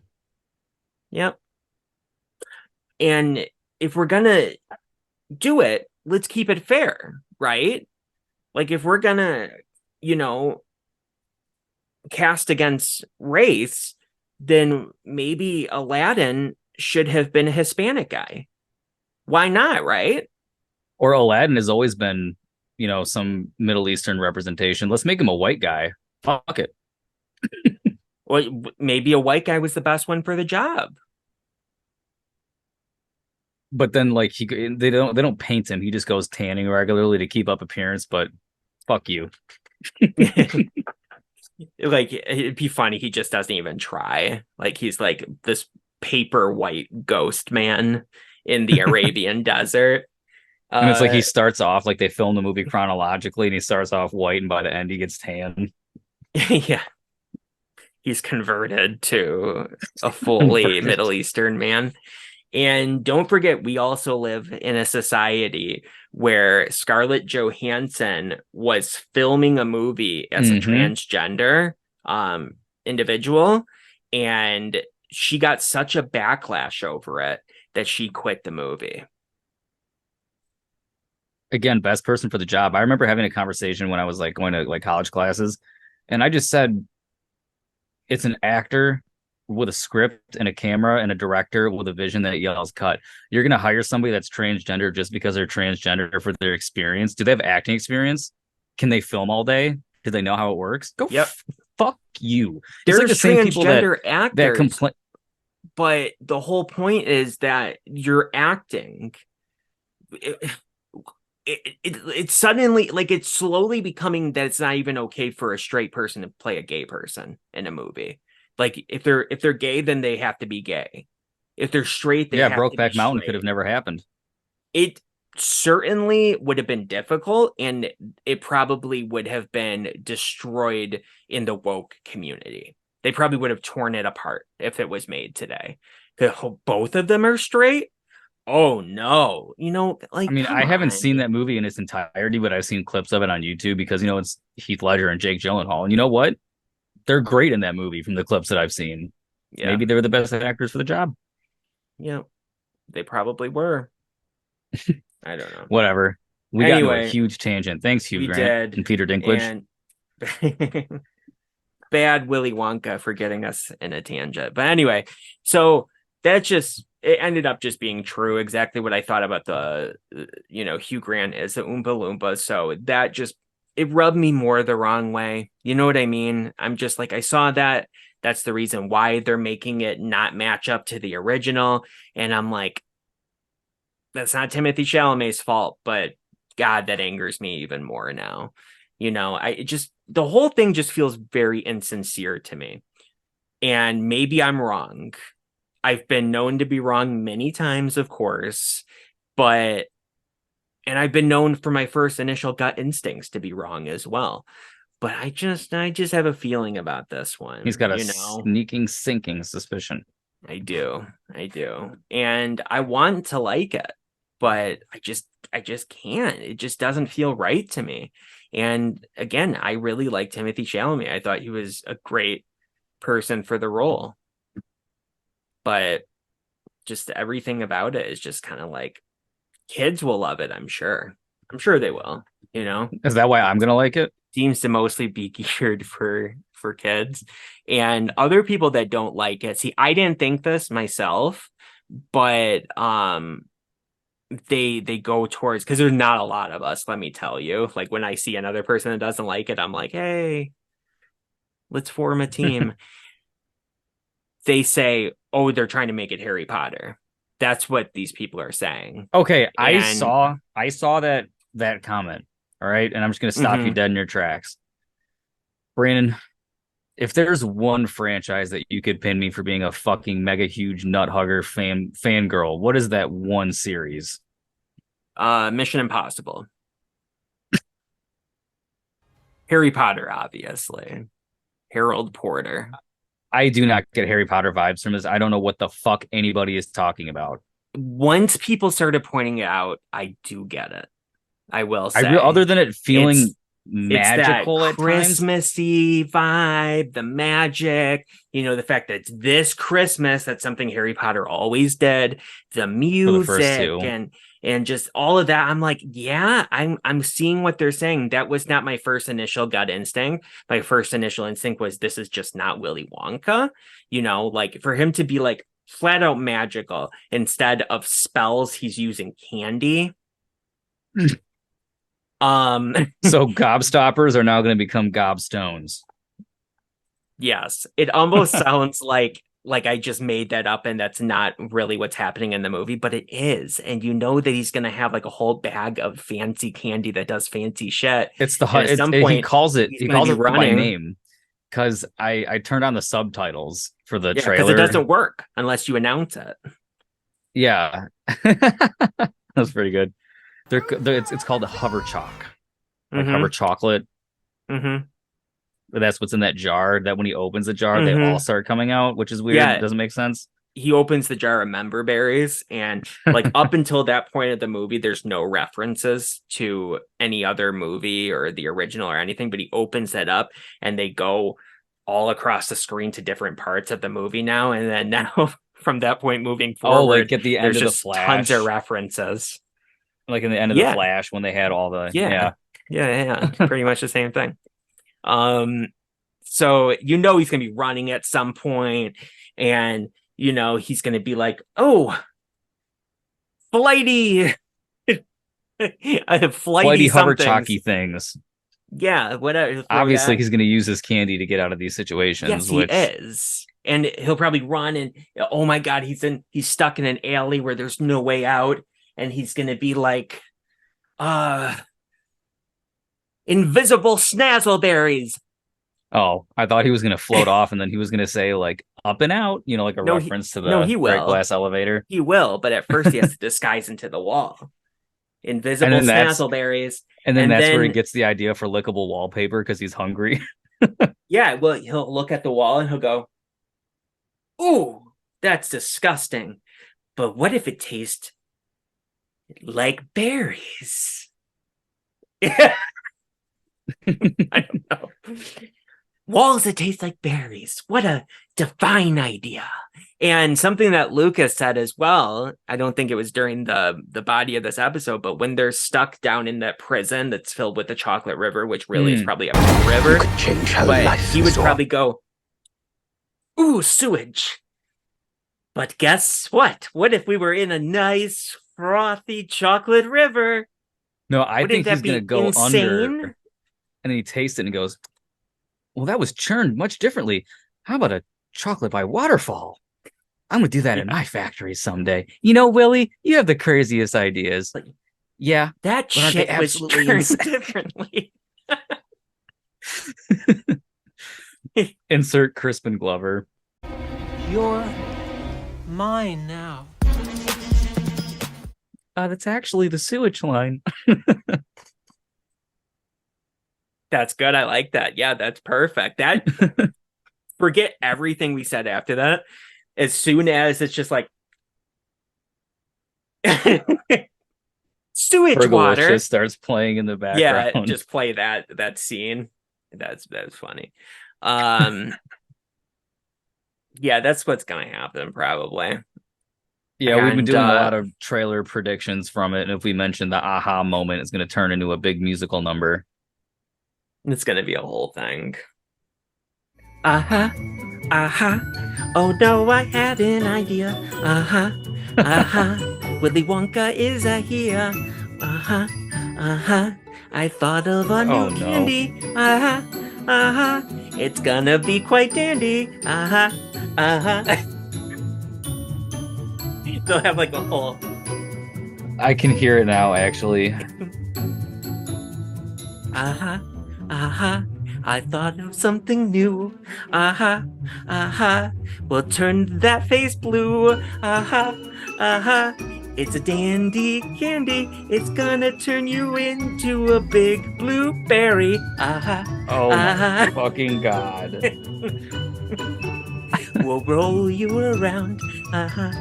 Yep. And if we're going to do it, let's keep it fair, right? Like if we're going to, cast against race, then maybe Aladdin should have been a Hispanic guy. Why not, right? Or Aladdin has always been, some Middle Eastern representation. Let's make him a white guy. Fuck it. Well, maybe a white guy was the best one for the job. But then, like, they don't paint him. He just goes tanning regularly to keep up appearance. But fuck you. Like it'd be funny, he just doesn't even try. Like he's like this paper white ghost man in the Arabian desert. And it's like he starts off like they film the movie chronologically, and he starts off white, and by the end he gets tan. Yeah, he's converted to a fully Middle Eastern man. And don't forget, we also live in a society where Scarlett Johansson was filming a movie as a transgender individual, and she got such a backlash over it that she quit the movie. Again, best person for the job. I remember having a conversation when I was like going to like college classes, and I just said, it's an actor with a script and a camera and a director with a vision that yells cut. You're going to hire somebody that's transgender just because they're transgender for their experience. Do they have acting experience? Can they film all day? Do they know how it works? Go fuck you. There's like the same transgender actors that complain. But the whole point is that you're acting. It's suddenly like it's slowly becoming that it's not even okay for a straight person to play a gay person in a movie. Like if they're gay, then they have to be gay. If they're straight, they have to be Brokeback Mountain straight. could have never happened. It certainly would have been difficult, and it probably would have been destroyed in the woke community. They probably would have torn it apart if it was made today. Both of them are straight. Oh no, like, I mean, I haven't seen that movie in its entirety, but I've seen clips of it on YouTube because it's Heath Ledger and Jake Gyllenhaal, and you know what? They're great in that movie from the clips that I've seen. Yeah. Maybe they were the best actors for the job. Yeah, they probably were. I don't know. Whatever. We got into a huge tangent. Thanks, Hugh Grant and Peter Dinklage. bad Willy Wonka for getting us in a tangent. But anyway, so it ended up just being true, exactly what I thought about the Hugh Grant as the Oompa Loompa. So that just, it rubbed me more the wrong way. You know what I mean? I'm just like, I saw that. That's the reason why they're making it not match up to the original. And I'm like, that's not Timothee Chalamet's fault, but God, that angers me even more now. The whole thing just feels very insincere to me. And maybe I'm wrong. I've been known to be wrong many times, of course, and I've been known for my first initial gut instincts to be wrong as well. But I just have a feeling about this one. He's got a sneaking, sinking suspicion. I do. And I want to like it, but I just can't. It just doesn't feel right to me. And again, I really like Timothee Chalamet. I thought he was a great person for the role. But just everything about it is just kind of like, kids will love it, I'm sure. I'm sure they will, Is that why I'm going to like it? Seems to mostly be geared for kids. And other people that don't like it, see, I didn't think this myself, but they go towards, because there's not a lot of us, let me tell you. Like when I see another person that doesn't like it, I'm like, hey, let's form a team. They say, oh, they're trying to make it Harry Potter. That's what these people are saying. Okay, I saw that comment. All right, and I'm just gonna stop you dead in your tracks. Brandon, if there's one franchise that you could pin me for being a fucking mega huge nut hugger fangirl, what is that one series? Mission Impossible. Harry Potter, obviously. Harold Porter. I do not get Harry Potter vibes from this. I don't know what the fuck anybody is talking about. Once people started pointing it out, I do get it. I will say. Other than it feeling magical it's that at Christmassy vibe, the magic, the fact that it's this Christmas, that's something Harry Potter always did, the music and just all of that. I'm like, yeah, I'm seeing what they're saying. That was not my first initial gut instinct. My first initial instinct was, this is just not Willy Wonka. Like for him to be like flat out magical instead of spells, he's using candy. So gobstoppers are now going to become gobstones. Yes, it almost sounds like I just made that up and that's not really what's happening in the movie, but it is. And that he's going to have like a whole bag of fancy candy that does fancy shit. It's at some point, he calls it by name, because I turned on the subtitles for the trailer. Because it doesn't work unless you announce it. Yeah. That's pretty good. It's called a hover chalk, like hover chocolate. But that's what's in that jar. That when he opens the jar, they all start coming out, which is weird. Yeah. It doesn't make sense. He opens the jar of member berries, and like up until that point of the movie, there's no references to any other movie or the original or anything. But he opens that up, and they go all across the screen to different parts of the movie now. And then now, from that point moving forward, like at the end of the Flash, tons of rereferences. Like in the end of the Flash, when they had all the pretty much the same thing. So he's gonna be running at some point, and he's gonna be like, oh, flighty hover chalky things. Yeah, whatever. Obviously, he's gonna use his candy to get out of these situations. Yes, he is. And he'll probably run, and oh my god, he's stuck in an alley where there's no way out. And he's going to be like, invisible snazzleberries. Oh, I thought he was going to float off, and then he was going to say, like, up and out, like a reference to the Great Glass Elevator. He will, but at first he has to disguise into the wall. Invisible snazzleberries. And then that's where he gets the idea for lickable wallpaper, because he's hungry. Yeah, well, he'll look at the wall and he'll go, ooh, that's disgusting. But what if it tastes like berries? I don't know. Walls that taste like berries. What a divine idea. And something that Lucas said as well, I don't think it was during the body of this episode, but when they're stuck down in that prison that's filled with the chocolate river, which really is probably a river, Change her but life. he would probably go, ooh, sewage. But guess what? What if we were in a nice, frothy chocolate river? No, I Wouldn't think that he's be gonna go insane? under, and then he tastes it and goes, "Well, that was churned much differently. How about a chocolate by waterfall? I'm gonna do that in my factory someday." You know, Willie, you have the craziest ideas. Like, Yeah, that but aren't they shit was absolutely turned insane? differently. Insert Crispin Glover. You're mine now. That's actually the sewage line. That's good. I like that. Yeah, that's perfect. That forget everything we said after that. As soon as it's just like sewage Fergalicious water just starts playing in the background. Yeah, just play that scene. That's funny. Yeah, that's what's gonna happen probably. Yeah, we've been And, doing a lot of trailer predictions from it, and if we mention the aha moment, it's going to turn into a big musical number. It's gonna be a whole thing. Uh-huh. Uh-huh. Oh no, I have an idea. Uh-huh. Uh-huh. Willy Wonka is here. Uh-huh. Uh-huh. I thought of a Oh, new no. candy. Uh-huh. Uh-huh. It's gonna be quite dandy. Uh-huh. Uh-huh. They'll have like a whole I can hear it now, actually. uh-huh. Uh-huh. I thought of something new. Uh-huh. Uh-huh. We'll turn that face blue. Uh-huh. Uh-huh. It's a dandy candy. It's gonna turn you into a big blueberry. Uh-huh. Oh my Uh-huh. fucking god. We'll roll you around. Uh-huh.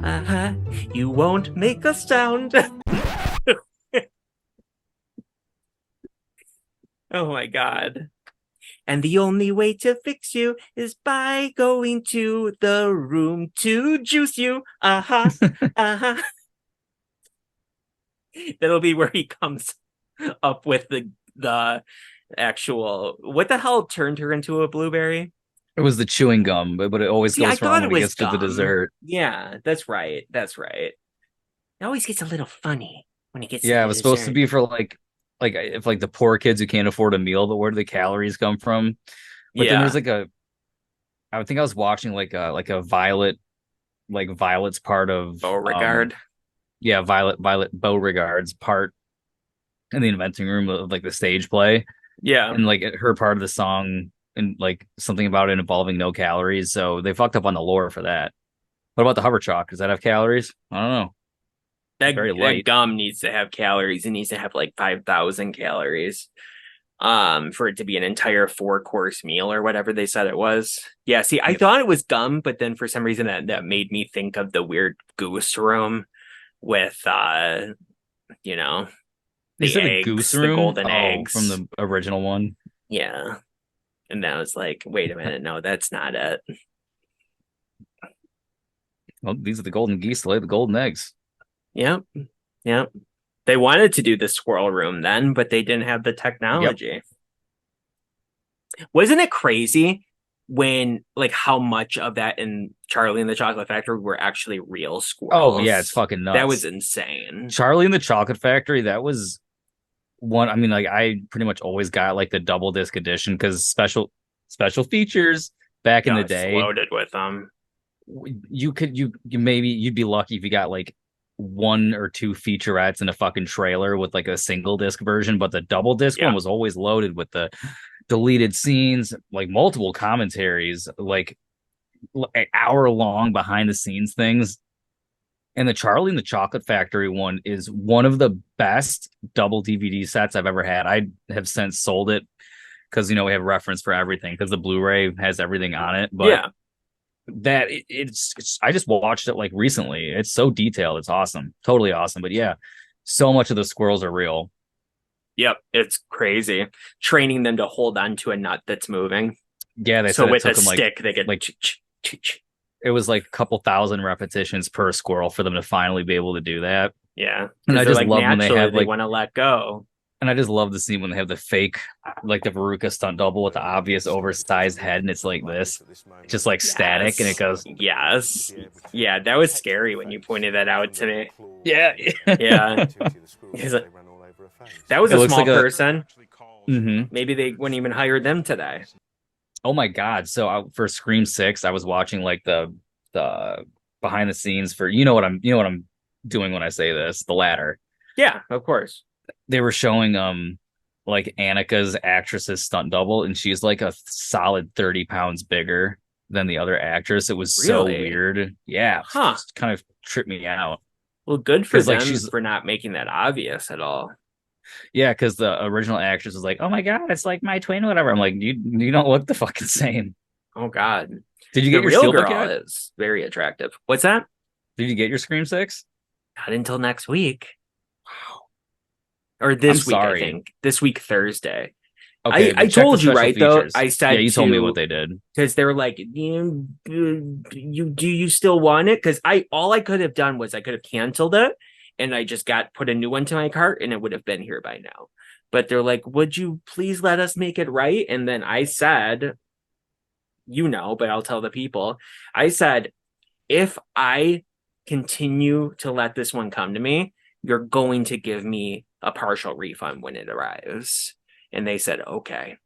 Uh-huh. You won't make a sound. Oh my god. And the only way to fix you is by going to the room to juice you. Uh-huh. Uh-huh. That'll be where he comes up with the actual what the hell turned her into a blueberry? It was the chewing gum, but it always See, I goes thought wrong it when it was gets to the gum. dessert. Yeah, that's right. That's right. It always gets a little funny when it gets to Yeah, the it was supposed to dessert. be for like if like the poor kids who can't afford a meal, but where do the calories come from? But then there's Yeah. like I think I was watching like a Violet's part of Beauregard. yeah, Violet Beauregard's part in the inventing room of like the stage play, Yeah. and like her part of the song and like something about it involving no calories. So they fucked up on the lore for that. What about the hover chalk? Does that have calories? I don't know. Very That light. gum needs to have calories. It needs to have like 5,000 calories. For it to be an entire 4-course meal or whatever they said it was. Yeah, see, I Yep. thought it was gum, but then for some reason that made me think of the weird goose room with you know, You the said the eggs, goose the room? golden Oh, eggs from the original one. Yeah. And I was like, wait a minute, no, that's not it. Well, these are the golden geese to lay the golden eggs. Yep. Yep. They wanted to do the squirrel room then, but they didn't have the technology. Wasn't it crazy when like how much of that in Charlie and the Chocolate Factory were actually real squirrels? Oh yeah, it's fucking nuts. That was insane. Charlie and the Chocolate Factory. That was one. I mean, like I pretty much always got like the double disc edition because special features back in the day. Loaded with them. You maybe you'd be lucky if you got like 1 or 2 featurettes in a fucking trailer with like a single disc version, but the double disc one was always loaded with the deleted scenes, like multiple commentaries, like an hour long behind the scenes things. And the Charlie and the Chocolate Factory one is one of the best double DVD sets I've ever had. I have since sold it because we have reference for everything because the Blu-ray has everything on it. But that it's I just watched it like recently. It's so detailed. It's awesome. Totally awesome. But yeah, so much of the squirrels are real. Yep, it's crazy. Training them to hold on to a nut that's moving. Yeah, they so said with it a took them stick they could like it was like a couple thousand repetitions per squirrel for them to finally be able to do that. Yeah, And because I they're just like love when they naturally have they like, want to let go. and I just love the scene when they have the fake, like the Veruca stunt double with the obvious oversized head, and it's like this, just like static, and it Yes, goes, yes, yeah. That was scary when you pointed that out to me. yeah. Yeah, he's like, that was It a looks small like a, person. hmm Maybe they wouldn't even hire them today. Oh my God. So for Scream 6, I was watching like the behind the scenes for, you know what I'm doing when I say this, the latter. Yeah, of course. They were showing like Annika's actress's stunt double, and she's like a solid 30 pounds bigger than the other actress. It was so Really? weird. Yeah, Huh. just kind of tripped me out. Well, good for Because like them she's for not making that obvious at all. yeah, because the original actress was like, "Oh my God, it's like my twin, whatever." I'm like, you don't look the fucking same. Oh God. Did you The get your real steelbook girl yet? is very attractive. What's that? Did you get your Scream 6? Not until next week. Or I'm this week, I sorry. think. This week, Thursday. Okay, I well, check the told you, special right, though? features. I Yeah, said you told me what to, they did. because they were like, do you still want it? Because all I could have done was I could have canceled it and I just put a new one to my cart and it would have been here by now. But they're like, would you please let us make it right? And then I said, but I'll tell the people. I said, if I continue to let this one come to me, you're going to give me a partial refund when it arrives. And they said, okay.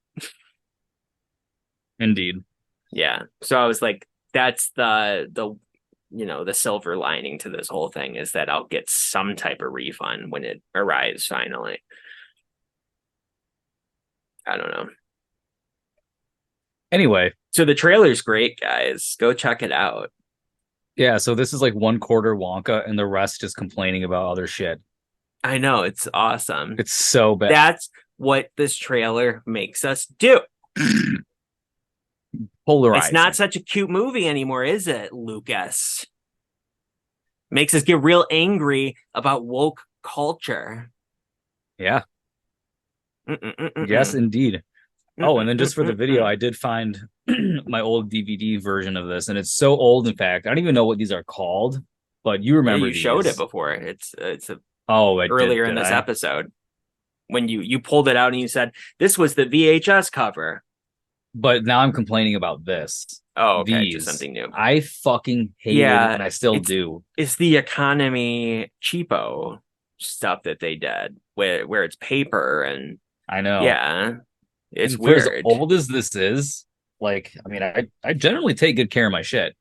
Indeed. Yeah. So I was like, that's the silver lining to this whole thing is that I'll get some type of refund when it arrives finally. I don't know. Anyway, So the trailer's great, guys. Go check it out. yeah, so this is like one quarter Wonka and the rest just complaining about other shit. I know, it's awesome. It's so bad. That's what this trailer makes us do. It's Polarizing. not such a cute movie anymore, is it, Lucas? Makes us get real angry about woke culture. Yeah. Mm-mm-mm-mm. Yes, indeed. Oh, and then just for the video, Mm-mm-mm-mm. I did find my old DVD version of this, and it's so old. In fact, I don't even know what these are called, but you Yeah, remember you showed it these. before. It's Oh, I did. earlier in Did this I? episode when you pulled it out and you said this was the VHS cover. But now I'm complaining about this. Oh, okay, just These. something new. I fucking hated, Yeah, and I still it's do. it's the economy cheapo stuff that they did where it's paper and I know. yeah, it's And for as weird. old as this is, like, I mean, I generally take good care of my shit.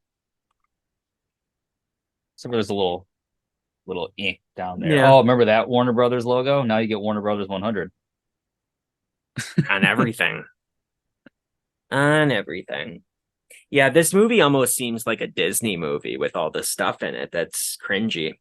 So there's a little down there. Yeah, Oh, remember that Warner Brothers logo? Now you get Warner Brothers 100. on everything. On everything. Yeah, this movie almost seems like a Disney movie with all this stuff in it that's cringy.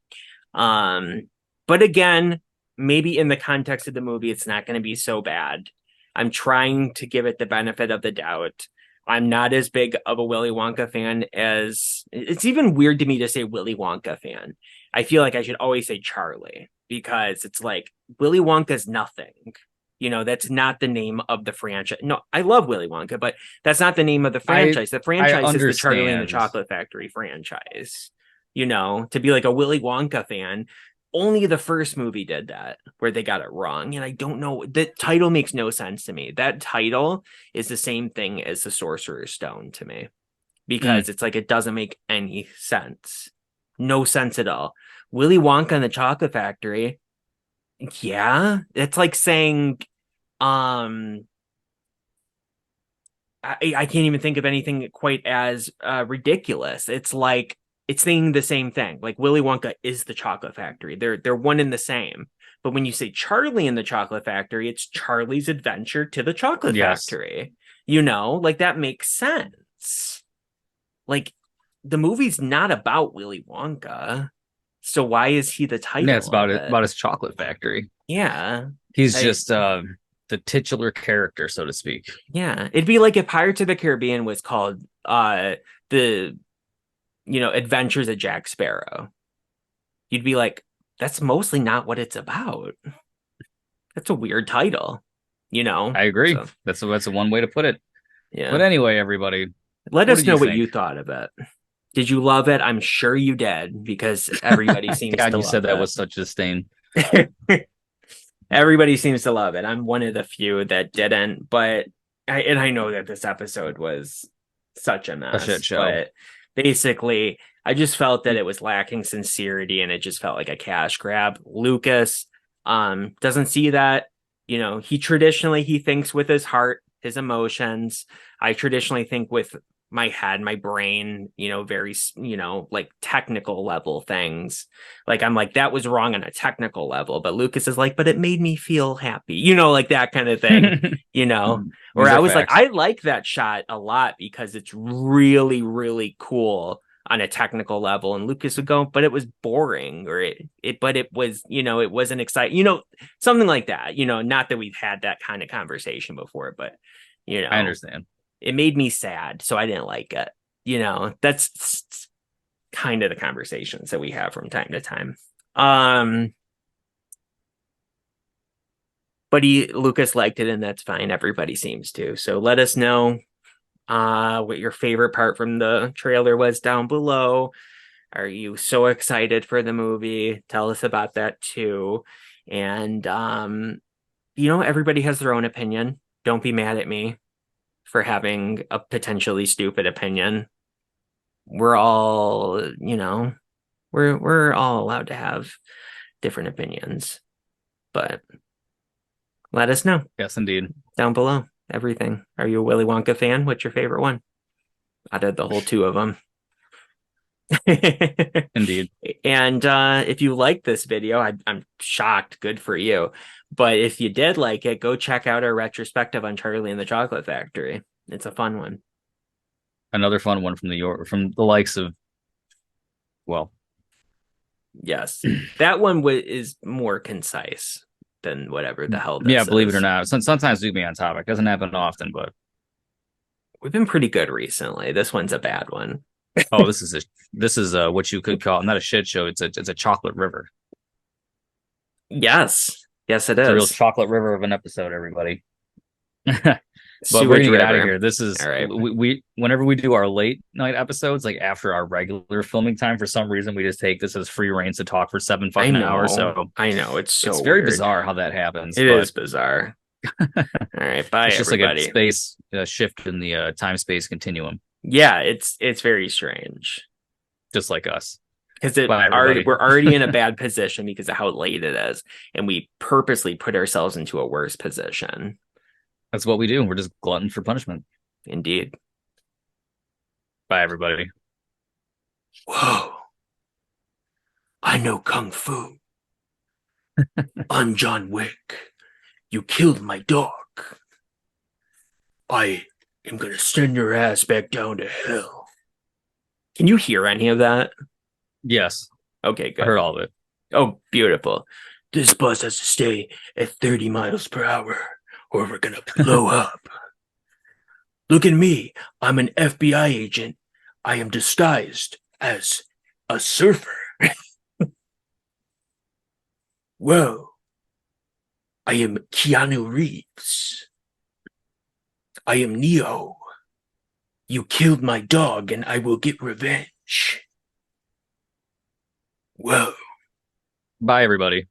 Um, but again, maybe in the context of the movie, it's not going to be so bad. I'm trying to give it the benefit of the doubt. I'm not as big of a Willy Wonka fan as it's even weird to me to say Willy Wonka fan. I feel like I should always say Charlie because it's like Willy Wonka's nothing. That's not the name of the franchise. No, I love Willy Wonka, but that's not the name of the I franchise. The I franchise is the Charlie and the understand. Chocolate Factory franchise. To be like a Willy Wonka fan, only the first movie did that, where they got it wrong. And I don't know, the title makes no sense to me. That title is the same thing as the Sorcerer's Stone to me, Mm. because it's like it doesn't make any sense. No sense at all. Willy Wonka and the Chocolate Factory. Yeah, it's like saying um I can't even think of anything quite as ridiculous. It's like it's saying the same thing. Like Willy Wonka is the chocolate factory. They're one and the same. But when you say Charlie in the chocolate factory, it's Charlie's adventure to the chocolate Yes. factory. Like that makes sense. Like the movie's not about Willy Wonka. So why is he the title Yeah, it's about of it about his chocolate factory. Yeah. He's I, just the titular character, so to speak. Yeah, it'd be like if Pirates of the Caribbean was called the Adventures of Jack Sparrow. You'd be like, that's mostly not what it's about. That's a weird title, I agree. So, That's a one way to put it. yeah. But anyway, everybody, Let what us did know you what think? you thought of it. Did you love it? I'm sure you did, because everybody seems God, to you love said that it. with such disdain. Everybody seems to love it. I'm one of the few that didn't, but I know that this episode was such a A shit mess, show. but basically I just felt that it was lacking sincerity and it just felt like a cash grab. Lucas doesn't see that. He traditionally he thinks with his heart, his emotions. I traditionally think with my head, my brain, very, like technical level things. Like I'm like, that was wrong on a technical level, but Lucas is like, but it made me feel happy, like that kind of thing, Or These I are was like, facts. I like that shot a lot because it's really, really cool on a technical level. And Lucas would go, but it was boring, or but it was, it wasn't exciting, something like that, not that we've had that kind of conversation before, but I understand. it made me sad, so I didn't like it. That's kind of the conversations that we have from time to time. But Lucas liked it, and that's fine. Everybody seems to. So let us know what your favorite part from the trailer was down below. Are you so excited for the movie? Tell us about that too. And everybody has their own opinion. Don't be mad at me for having a potentially stupid opinion. We're all, we're all allowed to have different opinions. But let us know Yes, indeed. down below. Everything. Are you a Willy Wonka fan? What's your favorite one out of the whole two of them? Indeed. And if you like this video, I'm shocked. Good for you. But if you did like it, go check out our retrospective on Charlie and the Chocolate Factory. It's a fun one. Another fun one from from the likes of, well, Yes, that one is more concise than whatever the hell yeah, this believe it or is. not. Sometimes we be on topic. Doesn't happen often, but We've been pretty good recently. This one's a bad one. oh, this is what you could call not a shit show. It's a chocolate river. Yes, yes, it It's a real is. chocolate river of an episode, everybody. But we're Sewage gonna get out of river. here. This is All right. we whenever we do our late night episodes, like after our regular filming time, for some reason we just take this as free reigns to talk for 7 I fucking know. hours. So I know. It's so it's very weird. bizarre how that happens. It but is bizarre. All right. Bye, it's just everybody. like a space shift in the time space continuum, Yeah, it's very strange just like us. because Bye, everybody. we're already in a bad position because of how late it is, and we purposely put ourselves into a worse position. That's what we do. We're just glutton for punishment. Indeed. Bye, everybody. Whoa. I know Kung Fu. I'm John Wick. You killed my dog. I am gonna send your ass back down to hell. Can you hear any of that? Yes, Okay, I good. heard all of it. Oh, beautiful. This bus has to stay at 30 miles per hour or we're gonna blow up. Look at me. I'm an FBI agent. I am disguised as a surfer. Whoa. I am Keanu Reeves. I am Neo. You killed my dog and I will get revenge. Whoa. Bye, everybody.